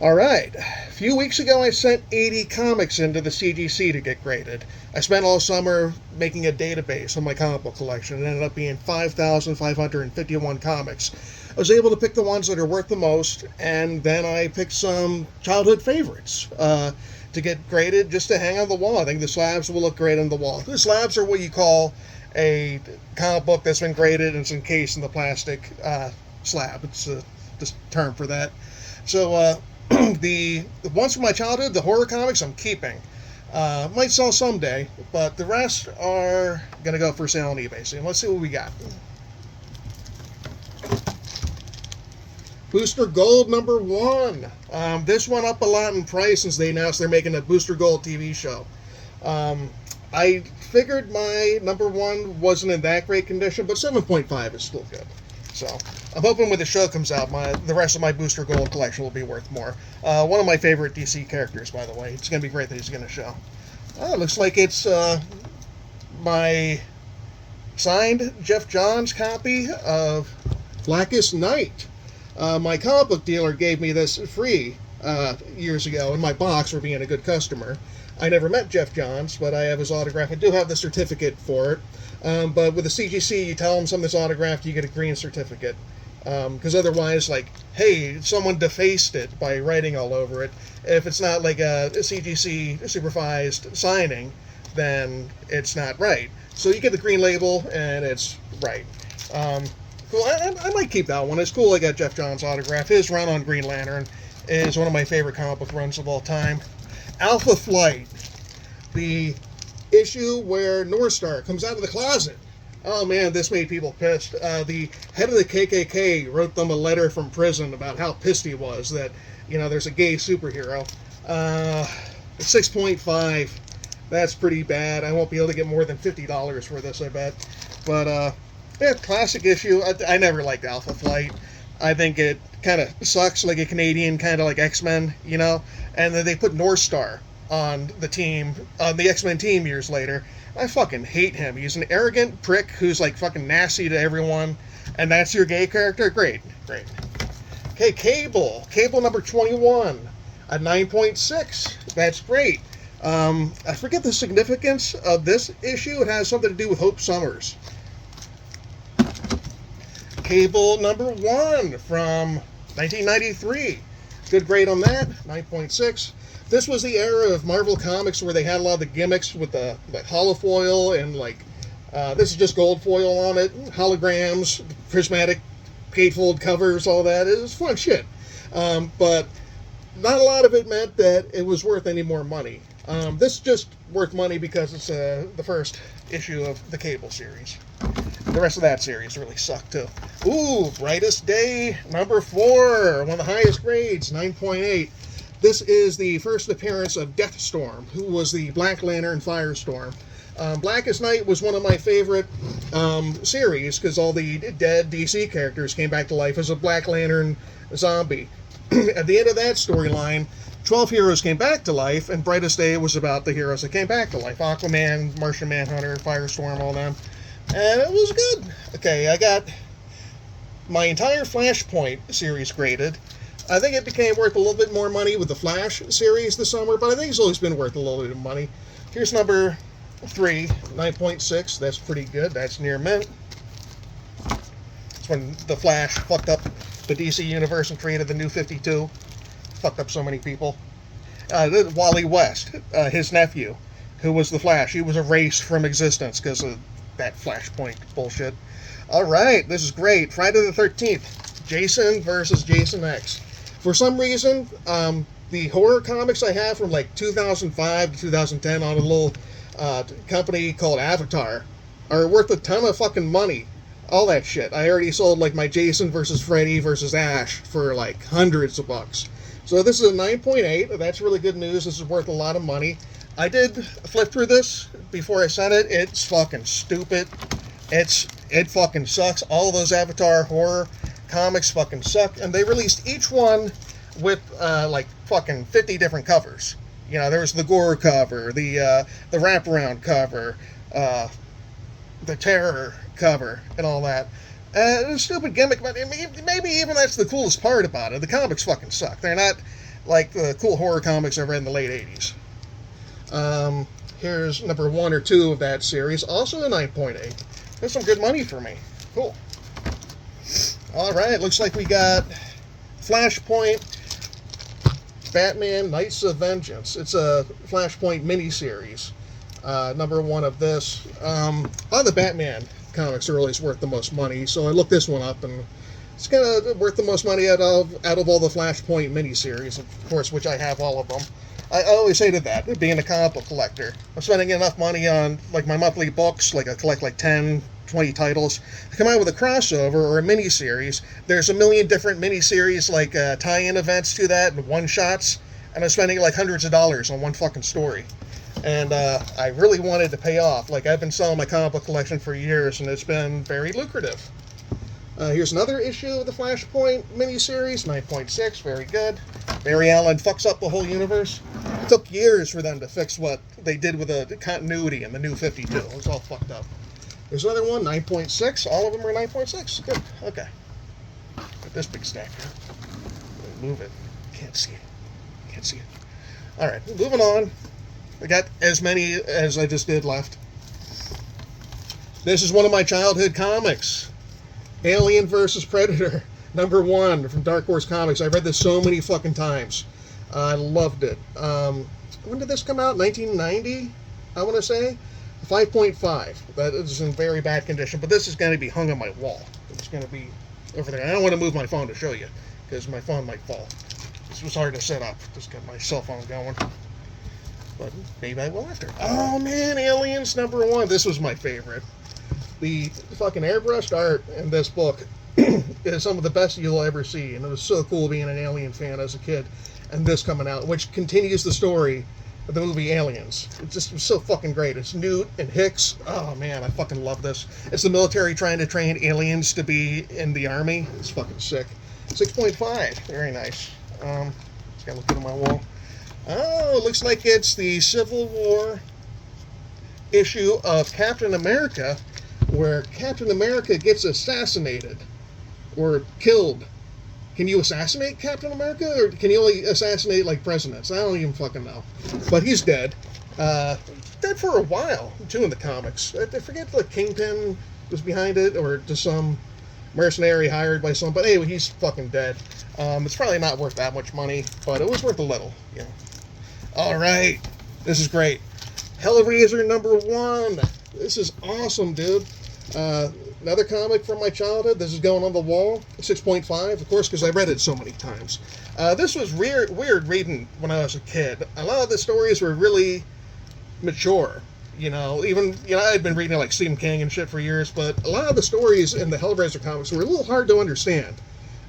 Alright, a few weeks ago I sent 80 comics into the CGC to get graded. I spent all summer making a database on my comic book collection. It ended up being 5,551 comics. I was able to pick the ones that are worth the most, and then I picked some childhood favorites to get graded just to hang on the wall. I think the slabs will look great on the wall. The slabs are what you call a comic book that's been graded and it's encased in the plastic slab. It's the term for that. So, the ones from my childhood, the horror comics, I'm keeping. Might sell someday, but the rest are going to go for sale on eBay. So let's see what we got. Booster Gold #1. This went up a lot in price since they announced they're making a Booster Gold TV show. I figured my #1 wasn't in that great condition, but 7.5 is still good. So I'm hoping when the show comes out, the rest of my Booster Gold collection will be worth more. One of my favorite DC characters, by the way. It's going to be great that he's going to show. It looks like it's my signed Jeff Johns copy of Blackest Night. My comic book dealer gave me this free years ago in my box for being a good customer. I never met Jeff Johns, but I have his autograph. I do have the certificate for it. But with the CGC, you tell them something's autographed, you get a green certificate. Because otherwise, like, hey, someone defaced it by writing all over it. If it's not like a CGC supervised signing, then it's not right. So you get the green label, and it's right. Cool. I might keep that one. It's cool I got Jeff Johns' autograph. His run on Green Lantern is one of my favorite comic book runs of all time. Alpha Flight, the issue where Northstar comes out of the closet. Oh man, this made people pissed. The head of the KKK wrote them a letter from prison about how pissed he was that, there's a gay superhero. 6.5. That's pretty bad. I won't be able to get more than $50 for this, I bet. But, yeah, classic issue. I never liked Alpha Flight. I think it kind of sucks, like a Canadian, kind of like X-Men, And then they put Northstar on the team, on the X-Men team years later. I fucking hate him. He's an arrogant prick who's like fucking nasty to everyone. And that's your gay character? Great. Okay, Cable #21 at 9.6. That's great. I forget the significance of this issue. It has something to do with Hope Summers. Cable #1 from 1993. Good grade on that, 9.6. This was the era of Marvel Comics where they had a lot of the gimmicks with the holofoil and this is just gold foil on it, holograms, prismatic gatefold covers, all that. It was fun shit. But not a lot of it meant that it was worth any more money. This is just worth money because it's the first issue of the Cable series. The rest of that series really sucked too. Ooh, Brightest Day #4, one of the highest grades, 9.8. This is the first appearance of Deathstorm, who was the Black Lantern Firestorm. Blackest Night was one of my favorite series because all the dead DC characters came back to life as a Black Lantern zombie. At the end of that storyline, 12 heroes came back to life, and Brightest Day was about the heroes that came back to life. Aquaman, Martian Manhunter, Firestorm, all them. And it was good. Okay, I got my entire Flashpoint series graded. I think it became worth a little bit more money with the Flash series this summer, but I think it's always been worth a little bit of money. Here's #3, 9.6. That's pretty good. That's near mint. It's when the Flash fucked up the DC universe and created the New 52. Fucked up so many people. Wally West, his nephew, who was the Flash, he was erased from existence because of that Flashpoint bullshit. Alright, this is great. Friday the 13th. Jason versus Jason X. For some reason, the horror comics I have from like 2005 to 2010 on a little company called Avatar are worth a ton of fucking money. All that shit. I already sold like my Jason versus Freddy versus Ash for like hundreds of bucks. So this is a 9.8. That's really good news. This is worth a lot of money. I did flip through this before I sent it. It's fucking stupid. It fucking sucks. All of those Avatar horror comics fucking suck. And they released each one with like fucking 50 different covers. There's the gore cover, the wraparound cover, the terror cover, and all that. It's a stupid gimmick, but maybe even that's the coolest part about it. The comics fucking suck. They're like the cool horror comics I read in the late 80s. Here's number 1 or 2 of that series, also a 9.8. That's some good money for me. Cool. All right, looks like we got Flashpoint, Batman Knights of Vengeance. It's a Flashpoint miniseries. Number 1 of this. All the Batman comics are always worth the most money, so I looked this one up, and it's kind of worth the most money out of all the Flashpoint miniseries, of course, which I have all of them. I always hated that, being a comic book collector. I'm spending enough money on like my monthly books, like I collect like 10, 20 titles. To come out with a crossover or a miniseries, there's a million different miniseries, like tie-in events to that, and one-shots, and I'm spending like hundreds of dollars on one fucking story. And I really wanted to pay off. Like, I've been selling my comic book collection for years, and it's been very lucrative. Here's another issue of the Flashpoint miniseries, 9.6, very good. Barry Allen fucks up the whole universe. It took years for them to fix what they did with the continuity in the New 52. It was all fucked up. There's another one, 9.6. All of them are 9.6. Good. Okay. Got this big stack here. Move it. Can't see it. Can't see it. All right, moving on. I got as many as I just did left. This is one of my childhood comics. Alien vs. Predator, number 1 from Dark Horse Comics. I read this so many fucking times. I loved it. When did this come out? 1990, I want to say? 5.5. That is in very bad condition, but this is going to be hung on my wall. It's going to be over there. I don't want to move my phone to show you, because my phone might fall. This was hard to set up. Just got my cell phone going. But maybe I will after. Oh man, Aliens number 1. This was my favorite. The fucking airbrushed art in this book is some of the best you'll ever see, and it was so cool being an Alien fan as a kid, and this coming out, which continues the story of the movie Aliens. It just was so fucking great. It's Newt and Hicks. Oh man, I fucking love this. It's the military trying to train aliens to be in the army. It's fucking sick. 6.5. Very nice. Just gotta look at my wall. Oh, looks like it's the Civil War issue of Captain America, where Captain America gets assassinated or killed. Can you assassinate Captain America, or can you only assassinate like presidents? I don't even fucking know. But he's dead. Dead for a while too in the comics. I forget the Kingpin was behind it, or just some mercenary hired by some. But anyway, he's fucking dead. It's probably not worth that much money, but it was worth a little. Yeah. All right, this is great. Hellraiser number 1. This is awesome, dude. Another comic from my childhood. This is going on the wall. 6.5, of course, because I read it so many times. This was weird reading when I was a kid. A lot of the stories were really mature. I'd been reading like Stephen King and shit for years, but a lot of the stories in the Hellraiser comics were a little hard to understand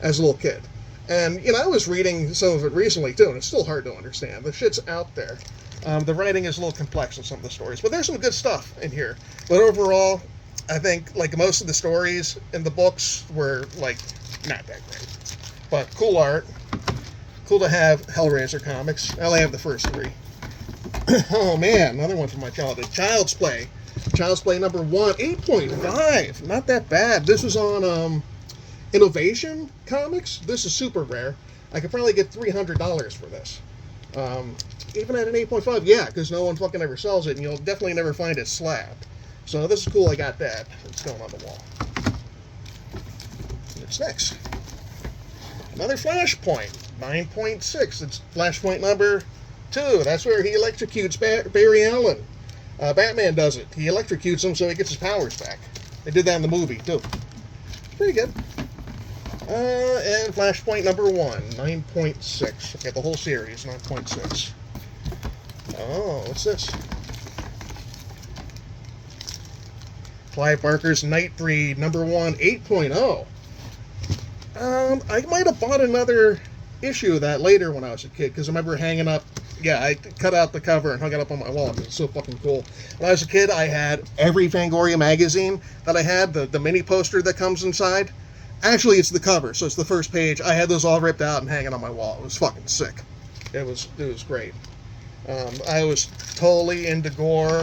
as a little kid. And, I was reading some of it recently, too, and it's still hard to understand. The shit's out there. The writing is a little complex in some of the stories, but there's some good stuff in here. But overall, I think, like, most of the stories in the books were, like, not that great. But cool art. Cool to have Hellraiser comics. I only have the first 3. Oh, man, another one from my childhood. Child's Play. Child's Play number 1. 8.5. Not that bad. This was on, Innovation Comics. This is super rare. I could probably get $300 for this. Even at an 8.5, yeah, because no one fucking ever sells it, and you'll definitely never find it slabbed. So this is cool, I got that. It's going on the wall. What's next? Another Flashpoint, 9.6. It's Flashpoint number 2. That's where he electrocutes Barry Allen. Batman does it. He electrocutes him so he gets his powers back. They did that in the movie, too. Pretty good. And Flashpoint number 1, 9.6. Okay, the whole series, 9.6. Oh, what's this? Clive Barker's Nightbreed number 1, 8.0. I might have bought another issue of that later when I was a kid, because I remember hanging up. Yeah, I cut out the cover and hung it up on my wall because it's so fucking cool. When I was a kid, I had every Fangoria magazine that I had, the mini poster that comes inside. Actually, it's the cover, so it's the first page. I had those all ripped out and hanging on my wall. It was fucking sick. It was great. I was totally into gore.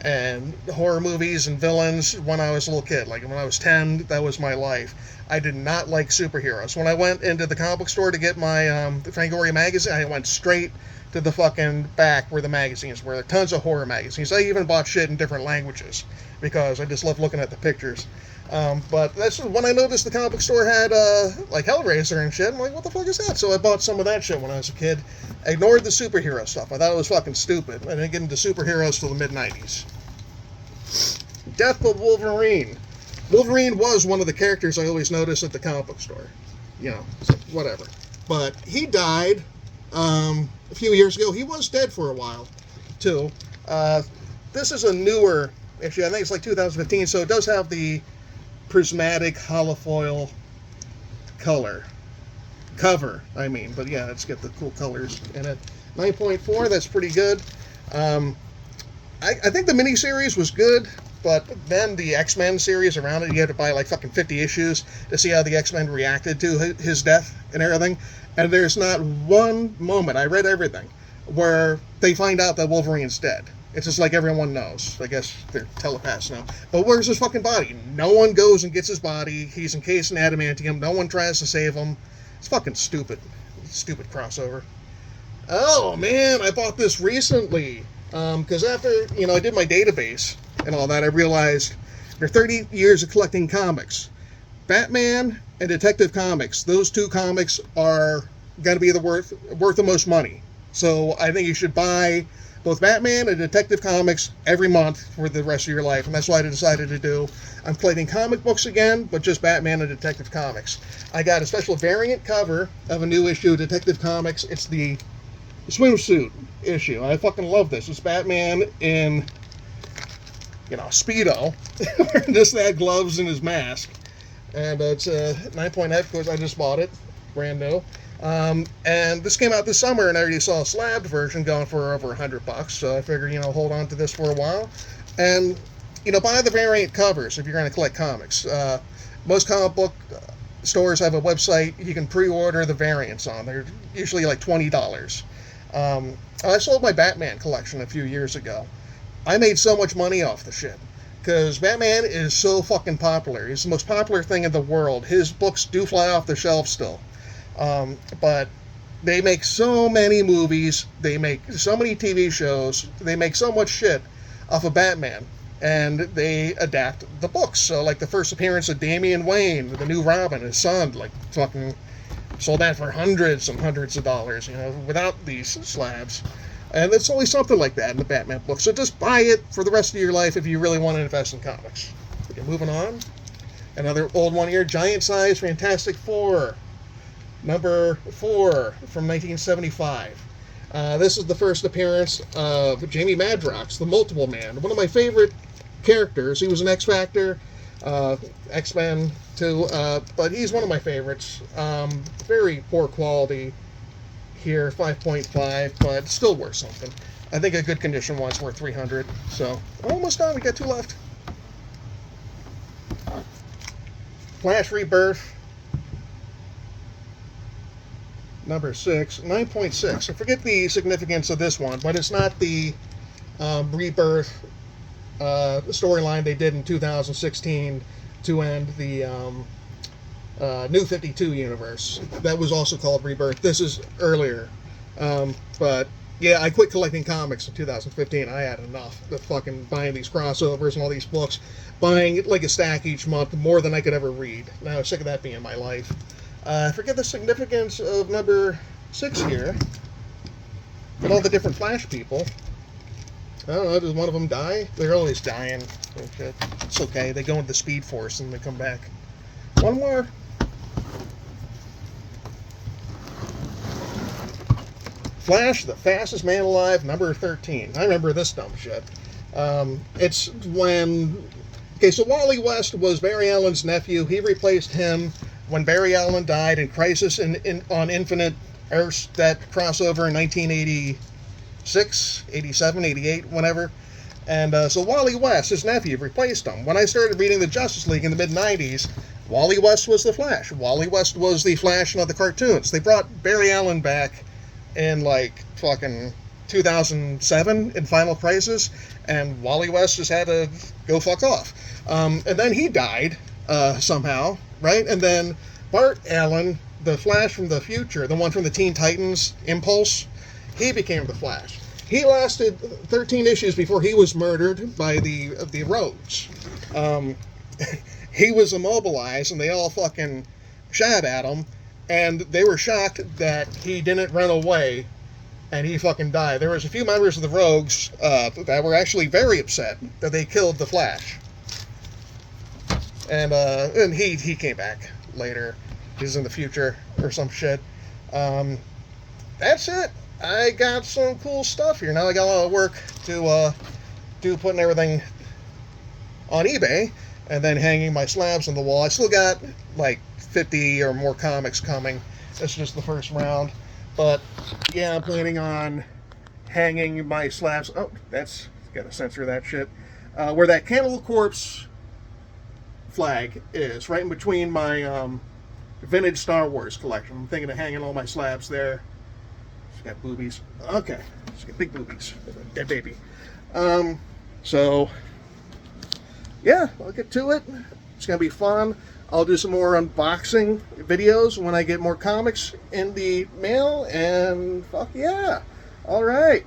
and horror movies and villains when I was a little kid. Like when I was 10, that was my life. I did not like superheroes. When I went into the comic book store to get my Fangoria magazine, I went straight to the fucking back where the magazines were. There are tons of horror magazines. I even bought shit in different languages because I just love looking at the pictures. But that's when I noticed the comic book store had like Hellraiser and shit. I'm like, what the fuck is that? So I bought some of that shit when I was a kid. I ignored the superhero stuff. I thought it was fucking stupid. I didn't get into superheroes till the mid-90s. Death of Wolverine. Wolverine was one of the characters I always noticed at the comic book store. You know, so whatever. But he died a few years ago. He was dead for a while, too. This is a newer issue. I think it's like 2015, so it does have the prismatic holofoil cover, I mean. But yeah, it's got the cool colors in it. 9.4, that's pretty good. I think the miniseries was good, but then the X-Men series around it, you had to buy like fucking 50 issues to see how the X-Men reacted to his death and everything. And there's not one moment, I read everything, where they find out that Wolverine's dead. It's just like everyone knows. I guess they're telepaths now. But where's his fucking body? No one goes and gets his body. He's encased in adamantium. No one tries to save him. It's fucking stupid. Stupid crossover. Oh, man, I bought this recently. Because after, I did my database and all that, I realized after 30 years of collecting comics, Batman and Detective Comics, those two comics are going to be worth the most money. So I think you should buy both Batman and Detective Comics every month for the rest of your life, and that's what I decided to do. I'm collecting comic books again, but just Batman and Detective Comics. I got a special variant cover of a new issue of Detective Comics. It's the swimsuit issue. I fucking love this. It's Batman in, Speedo, just that, gloves and his mask. And it's 9.8 because I just bought it, brand new. And this came out this summer, and I already saw a slabbed version going for over $100. So I figured, hold on to this for a while. And, buy the variant covers if you're going to collect comics. Most comic book stores have a website you can pre-order the variants on. They're usually like $20. I sold my Batman collection a few years ago. I made so much money off the shit. Because Batman is so fucking popular. He's the most popular thing in the world. His books do fly off the shelf still. But they make so many movies. They make so many TV shows. They make so much shit off of Batman. And they adapt the books. So, like, the first appearance of Damian Wayne, the new Robin, his son, like, fucking sold that for hundreds and hundreds of dollars, without these slabs. And it's always something like that in the Batman book. So just buy it for the rest of your life if you really want to invest in comics. Okay, moving on. Another old one here, Giant Size Fantastic Four. Number 4 from 1975. This is the first appearance of Jamie Madrox, the Multiple Man. One of my favorite characters. He was an X-Factor, X-Men too, but he's one of my favorites. Very poor quality here, 5.5, but still worth something. I think a good condition one's worth 300. So almost done. We got 2 left. Flash Rebirth. Number 6, 9.6. I forget the significance of this one, but it's not the Rebirth storyline they did in 2016 to end the New 52 universe. That was also called Rebirth. This is earlier. But yeah, I quit collecting comics in 2015. I had enough of fucking buying these crossovers and all these books, buying like a stack each month, more than I could ever read. And I was sick of that being my life. I forget the significance of number 6 here. But all the different Flash people. I don't know, does one of them die? They're always dying. It's okay, they go into the Speed Force and they come back. One more. Flash, the Fastest Man Alive, number 13. I remember this dumb shit. It's when... Okay, so Wally West was Barry Allen's nephew. He replaced him when Barry Allen died in Crisis on Infinite Earths, that crossover in 1986, 87, 88, whenever. And so Wally West, his nephew, replaced him. When I started reading the Justice League in the mid-90s, Wally West was the Flash. Wally West was the Flash in the cartoons. They brought Barry Allen back in, like, fucking 2007 in Final Crisis, and Wally West just had to go fuck off. And then he died somehow, right? And then Bart Allen, the Flash from the future, the one from the Teen Titans Impulse, he became the Flash. He lasted 13 issues before he was murdered by the Rogues. He was immobilized, and they all fucking shot at him, and they were shocked that he didn't run away, and he fucking died. There was a few members of the Rogues that were actually very upset that they killed the Flash. And he came back later. He's in the future or some shit. That's it. I got some cool stuff here. Now I got a lot of work to do, putting everything on eBay and then hanging my slabs on the wall. I still got like 50 or more comics coming. That's just the first round. But yeah, I'm planning on hanging my slabs. Oh, that's gotta censor that shit. Where that Cannibal Corpse flag is, right in between my vintage Star Wars collection. I'm thinking of hanging all my slabs there. She's got boobies. Okay, she's got big boobies. Dead baby. So yeah, I'll get to it. It's gonna be fun. I'll do some more unboxing videos when I get more comics in the mail, and fuck yeah. All right.